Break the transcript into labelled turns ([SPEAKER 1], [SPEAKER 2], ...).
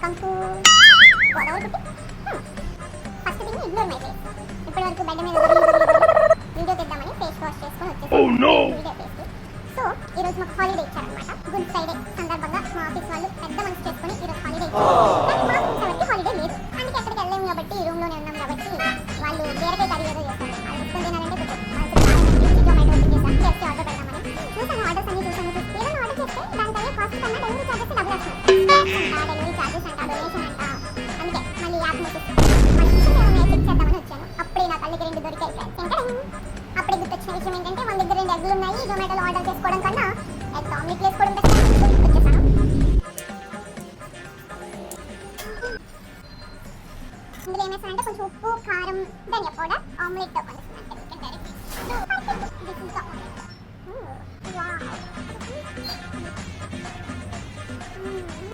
[SPEAKER 1] Welcome to Godavari కుట్టి. First thing ignore my face. ఇప్పటి వరకు బెడ్ మీద వీడియో తీద్దామని ఫేస్ వాష్ చేసుకొని వచ్చేసాను. సో ఈరోజు మాకు హాలిడే ఇచ్చారనమాట. గుడ్ ఫ్రైడే సందర్భంగా మా ఆఫీస్ వాళ్ళు పెద్ద మనసు చేసుకొని ఈరోజు హాలిడే ఇచ్చారు. మా ఆఫీస్ హాలిడే లేదు, అందుకే ఎక్కడికి వెళ్ళలేము కాబట్టి రూమ్లోనే ఉన్నాం కాబట్టి వాళ్ళు బీరకాయ కర్రీ ఏదో చేస్తారు. అది తీసుకొని తినాలంటే జొమాటో ఓపెన్ చేసాం, కేఎఫ్సీ ఆర్డర్ పెడదామని చూసాను. ఆర్డర్స్ అన్ని చూసాను. ఏదైనా ఆర్డర్ చేస్తే దానికి అయ్యే కాస్ట్ కన్నా డెలివరీ చార్జెస్ డబ్బులు వస్తున్నాయి. డెలివరీ చార్జెస్ అంట, డొనేషన్ అంట. అందుకే మళ్ళీ యాప్ మూసేసి మన కిచెన్ ఏమైనా చెక్ చేద్దామని వచ్చాను. అప్పుడే నా కళ్ళకి 2 దొరికాయి. అప్పుడే గుర్తొచ్చిన విషయం ఏంటంటే మన దగ్గర 2 ఎగ్గులు ఉన్నాయి. జొమాటోలో ఆర్డర్ చేసుకోవడం కన్నా ఎగ్ ఆమ్లెట్ వేసుకోవడం బెస్ట్ అని వచ్చేసాను. ఇందులో ఏమేసానంటే కొంచెం ఉప్పు, కారం, ధనియా పౌడర్, ఆమ్లెట్ కొంచెం